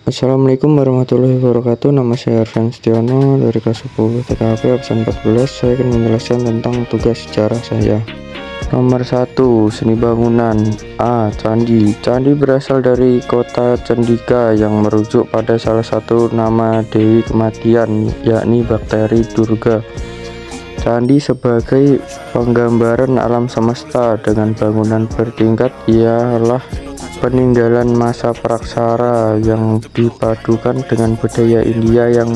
Assalamualaikum warahmatullahi wabarakatuh. Nama saya Arfan Setiono dari kelas 10 TKP absen 14. Saya akan menjelaskan tentang tugas sejarah saya. Nomor 1. Seni bangunan. A. Candi. Candi berasal dari kota Candika yang merujuk pada salah satu nama dewi kematian, yakni bakteri Durga. Candi sebagai penggambaran alam semesta dengan bangunan bertingkat ialah peninggalan masa praksara yang dipadukan dengan budaya India yang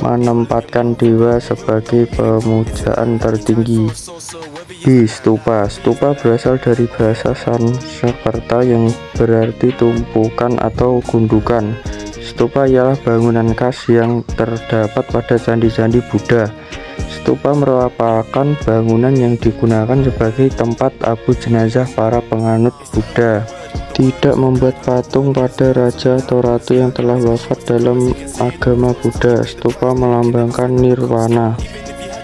menempatkan dewa sebagai pemujaan tertinggi. B. Stupa. Stupa berasal dari bahasa Sanskerta yang berarti tumpukan atau gundukan. Stupa ialah bangunan khas yang terdapat pada candi-candi Buddha. Stupa merupakan bangunan yang digunakan sebagai tempat abu jenazah para penganut Buddha. Tidak membuat patung pada raja atau ratu yang telah wafat dalam agama Buddha. Stupa melambangkan nirwana.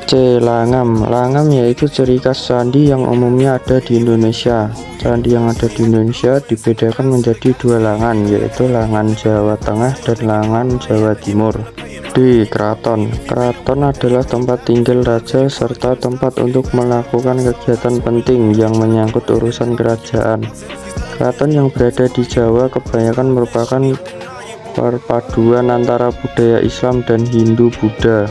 C. Langam. Langam yaitu ciri khas candi yang umumnya ada di Indonesia. Candi yang ada di Indonesia dibedakan menjadi dua langan, yaitu langan Jawa Tengah dan langan Jawa Timur. D. Keraton. Keraton adalah tempat tinggal raja serta tempat untuk melakukan kegiatan penting yang menyangkut urusan kerajaan. Keraton yang berada di Jawa kebanyakan merupakan perpaduan antara budaya Islam dan Hindu-Buddha.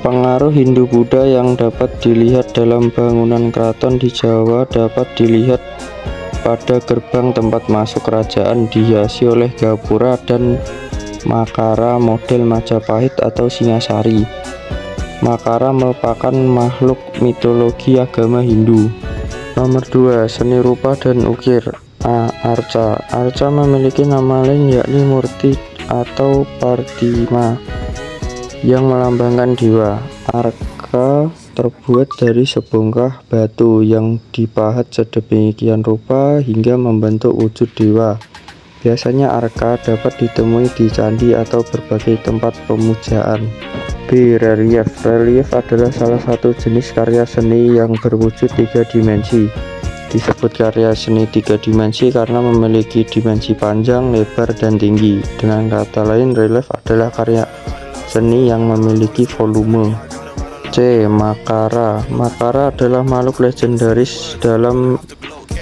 Pengaruh Hindu-Buddha yang dapat dilihat dalam bangunan keraton di Jawa dapat dilihat pada gerbang tempat masuk kerajaan dihiasi oleh gapura dan makara model Majapahit atau Singasari. Makara merupakan makhluk mitologi agama Hindu. Nomor 2. Seni rupa dan ukir. A. Arca. Arca memiliki nama lain yakni Murti atau Partima yang melambangkan dewa. Arca terbuat dari sebongkah batu yang dipahat sedemikian rupa hingga membentuk wujud dewa. Biasanya arca dapat ditemui di candi atau berbagai tempat pemujaan. B. Relief. Relief adalah salah satu jenis karya seni yang berwujud 3 dimensi. Disebut karya seni 3 dimensi karena memiliki dimensi panjang, lebar, dan tinggi. Dengan kata lain, relief adalah karya seni yang memiliki volume. C. Makara. Makara adalah makhluk legendaris dalam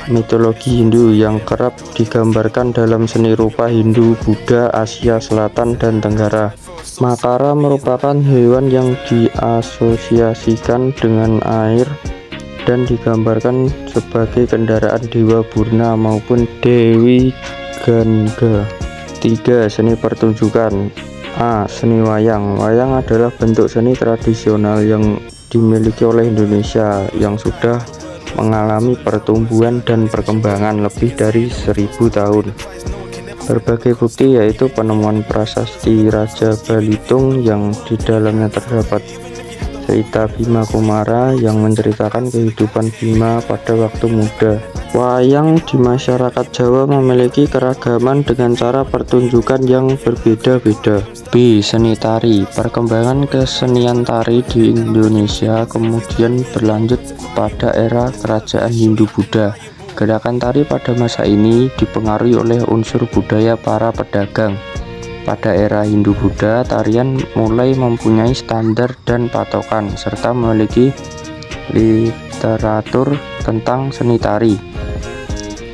mitologi Hindu yang kerap digambarkan dalam seni rupa Hindu, Buddha, Asia Selatan, dan Tenggara. Makara merupakan hewan yang diasosiasikan dengan air dan digambarkan sebagai kendaraan dewa Burna maupun Dewi Ganga. 3. Seni pertunjukan. A. Seni wayang. Wayang adalah bentuk seni tradisional yang dimiliki oleh Indonesia yang sudah mengalami pertumbuhan dan perkembangan lebih dari 1000 tahun. Berbagai bukti yaitu penemuan prasasti Raja Balitung yang di dalamnya terdapat cerita Bima Kumara yang menceritakan kehidupan Bima pada waktu muda. Wayang di masyarakat Jawa memiliki keragaman dengan cara pertunjukan yang berbeda-beda. B. Seni tari. Perkembangan kesenian tari di Indonesia kemudian berlanjut pada era kerajaan Hindu-Buddha. Gerakan tari pada masa ini dipengaruhi oleh unsur budaya para pedagang. Pada era Hindu-Buddha, tarian mulai mempunyai standar dan patokan, serta memiliki literatur tentang seni tari.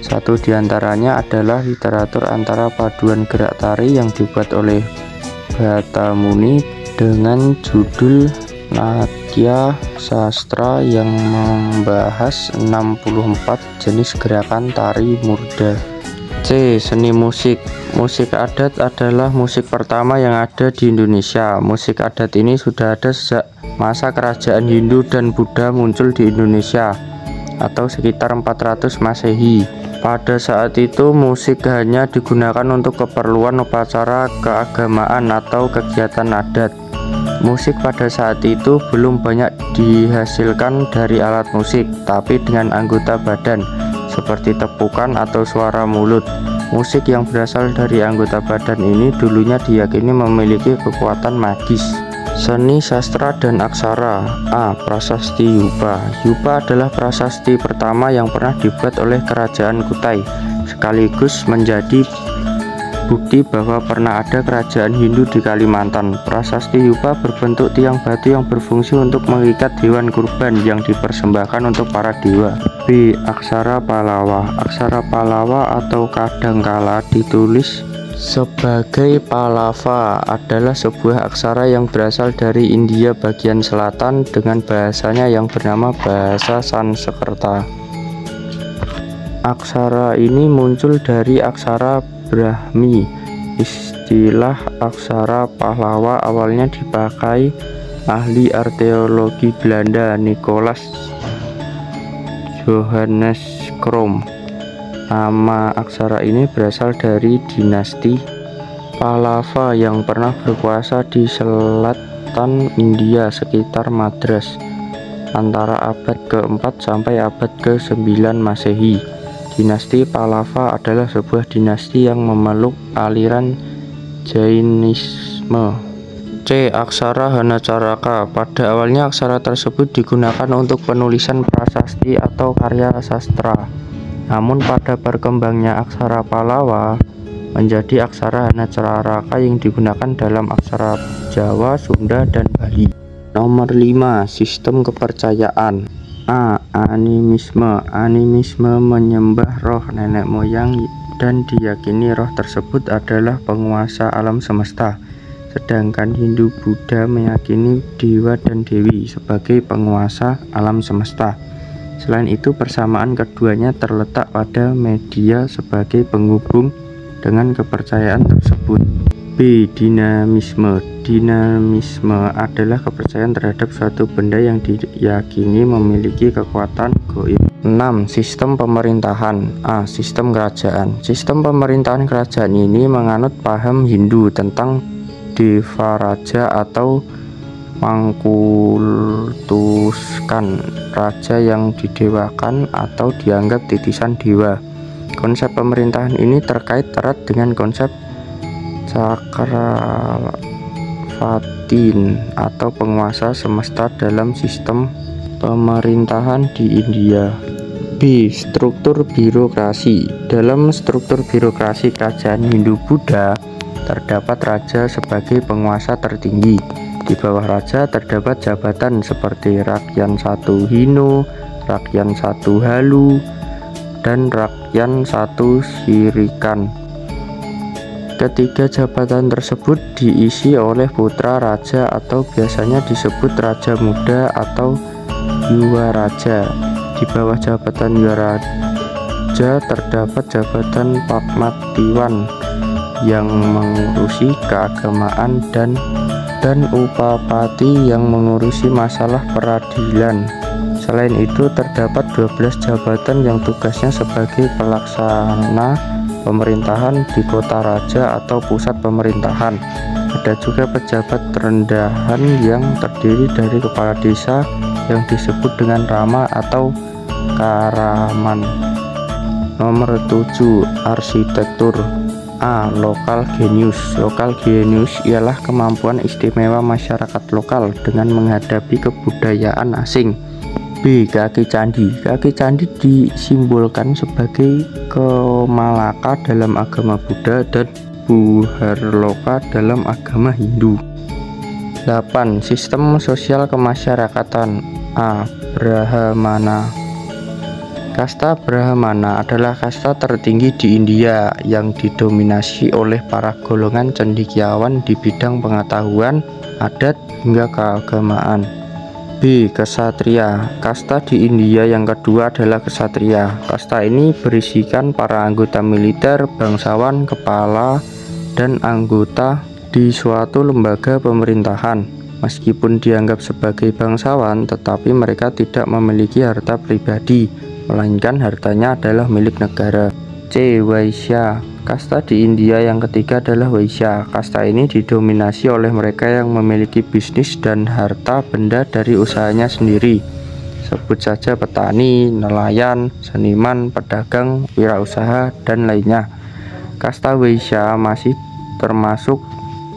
Satu di antaranya adalah literatur antara paduan gerak tari yang dibuat oleh Bhatamuni dengan judul Natya Sastra yang membahas 64 jenis gerakan tari murda. C. Seni musik. Musik adat adalah musik pertama yang ada di Indonesia. Musik adat ini sudah ada sejak masa kerajaan Hindu dan Buddha muncul di Indonesia atau sekitar 400 Masehi. Pada saat itu musik hanya digunakan untuk keperluan upacara keagamaan atau kegiatan adat. Musik pada saat itu belum banyak dihasilkan dari alat musik, tapi dengan anggota badan seperti tepukan atau suara mulut. Musik yang berasal dari anggota badan ini dulunya diyakini memiliki kekuatan magis. Seni sastra dan aksara. A. Prasasti Yupa. Yupa adalah prasasti pertama yang pernah dibuat oleh kerajaan Kutai, sekaligus menjadi bukti bahwa pernah ada kerajaan Hindu di Kalimantan. Prasasti Yupa berbentuk tiang batu yang berfungsi untuk mengikat hewan kurban yang dipersembahkan untuk para dewa. B. Aksara Pallawa. Aksara Pallawa atau kadangkala ditulis sebagai Pallava adalah sebuah aksara yang berasal dari India bagian selatan dengan bahasanya yang bernama bahasa Sanskerta. Aksara ini muncul dari aksara Brahmi. Istilah aksara Pallawa awalnya dipakai ahli arkeologi Belanda Nicolaas Johannes Crom. Nama aksara ini berasal dari dinasti Pallava yang pernah berkuasa di selatan India sekitar Madras antara abad ke-4 sampai abad ke-9 Masehi. Dinasti Pallava adalah sebuah dinasti yang memeluk aliran Jainisme. C. Aksara Hanacaraka. Pada awalnya aksara tersebut digunakan untuk penulisan prasasti atau karya sastra. Namun pada berkembangnya aksara Pallawa menjadi aksara Hanacaraka yang digunakan dalam aksara Jawa, Sunda, dan Bali. Nomor 5. Sistem kepercayaan. A. Animisme. Animisme menyembah roh nenek moyang dan diyakini roh tersebut adalah penguasa alam semesta. Sedangkan Hindu Buddha meyakini dewa dan dewi sebagai penguasa alam semesta. Selain itu, persamaan keduanya terletak pada media sebagai penghubung dengan kepercayaan tersebut. B. Dinamisme. Dinamisme adalah kepercayaan terhadap suatu benda yang diyakini memiliki kekuatan gaib. 6. Sistem pemerintahan. A. Sistem kerajaan. Sistem pemerintahan kerajaan ini menganut paham Hindu tentang Devaraja atau mengkultuskan raja yang didewakan atau dianggap titisan dewa. Konsep pemerintahan ini terkait erat dengan konsep Chakravartin atau penguasa semesta dalam sistem pemerintahan di India. B. Struktur birokrasi. Dalam struktur birokrasi kerajaan Hindu Buddha terdapat raja sebagai penguasa tertinggi. Di bawah raja terdapat jabatan seperti Rakyan 1 Hino, Rakyan 1 Halu, dan Rakyan 1 Sirikan. Ketiga jabatan tersebut diisi oleh putra raja atau biasanya disebut raja muda atau Yuwa Raja. Di bawah jabatan Yuwa Raja terdapat jabatan Padmatiwan yang mengurusi keagamaan dan Upapati yang mengurusi masalah peradilan. Selain itu terdapat 12 jabatan yang tugasnya sebagai pelaksana pemerintahan di kota raja atau pusat pemerintahan. Ada juga pejabat rendahan yang terdiri dari kepala desa yang disebut dengan Rama atau Karaman. Nomor 7. Arsitektur. A. Lokal genius. Lokal genius ialah kemampuan istimewa masyarakat lokal dengan menghadapi kebudayaan asing. B. Kaki candi. Kaki candi disimbolkan sebagai Kemalaka dalam agama Buddha dan Buharloka dalam agama Hindu. 8. Sistem sosial kemasyarakatan. A. Brahmana. Kasta Brahmana adalah kasta tertinggi di India yang didominasi oleh para golongan cendekiawan di bidang pengetahuan, adat, hingga keagamaan. B. Ksatria. Kasta di India yang kedua adalah ksatria. Kasta ini berisikan para anggota militer, bangsawan, kepala, dan anggota di suatu lembaga pemerintahan. Meskipun dianggap sebagai bangsawan, tetapi mereka tidak memiliki harta pribadi, melainkan hartanya adalah milik negara. C. Vaishya. Kasta di India yang ketiga adalah Vaishya. Kasta ini didominasi oleh mereka yang memiliki bisnis dan harta benda dari usahanya sendiri. Sebut saja petani, nelayan, seniman, pedagang, wirausaha, dan lainnya. Kasta Vaishya masih termasuk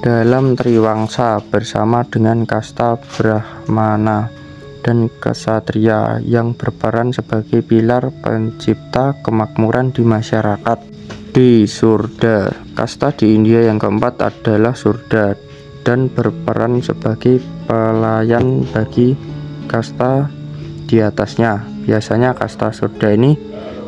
dalam Triwangsa bersama dengan kasta Brahmana dan Ksatria yang berperan sebagai pilar pencipta kemakmuran di masyarakat. D. Surda. Kasta di India yang keempat adalah Surda dan berperan sebagai pelayan bagi kasta di atasnya. Biasanya kasta Surda ini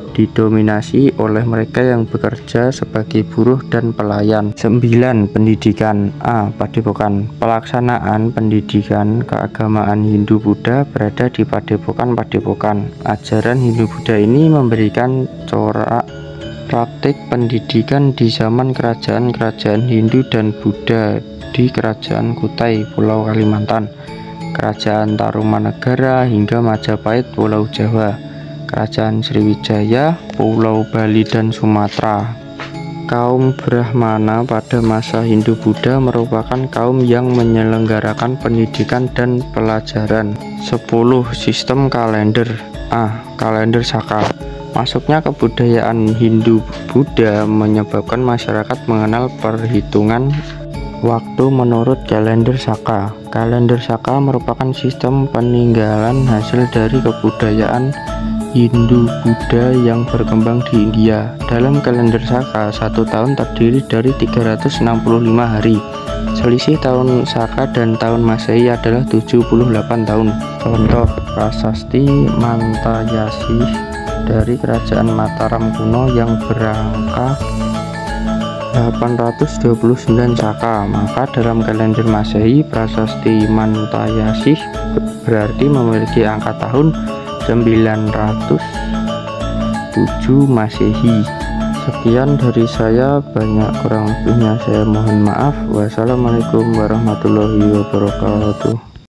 didominasi oleh mereka yang bekerja sebagai buruh dan pelayan. 9. Pendidikan. A. Padepokan. Pelaksanaan pendidikan keagamaan Hindu-Buddha berada di padepokan-padepokan. Ajaran Hindu-Buddha ini memberikan corak praktik pendidikan di zaman kerajaan-kerajaan Hindu dan Buddha di Kerajaan Kutai, Pulau Kalimantan, Kerajaan Tarumanegara hingga Majapahit, Pulau Jawa, Kerajaan Sriwijaya, Pulau Bali dan Sumatera. Kaum Brahmana pada masa Hindu-Buddha merupakan kaum yang menyelenggarakan pendidikan dan pelajaran. 10. Sistem kalender. A. Kalender Saka. Masuknya kebudayaan Hindu-Buddha menyebabkan masyarakat mengenal perhitungan waktu menurut kalender Saka. Kalender Saka merupakan sistem peninggalan hasil dari kebudayaan Hindu-Buddha yang berkembang di India. Dalam kalender Saka, satu tahun terdiri dari 365 hari. Selisih tahun Saka dan tahun Masehi adalah 78 tahun. Contoh, prasasti Mantayasih dari Kerajaan Mataram kuno yang berangka 829 Saka. Maka dalam kalender Masehi, prasasti Mantayasih berarti memiliki angka tahun 907 Masehi. Sekian dari saya, banyak kurang lebihnya saya mohon maaf. Wassalamualaikum warahmatullahi wabarakatuh.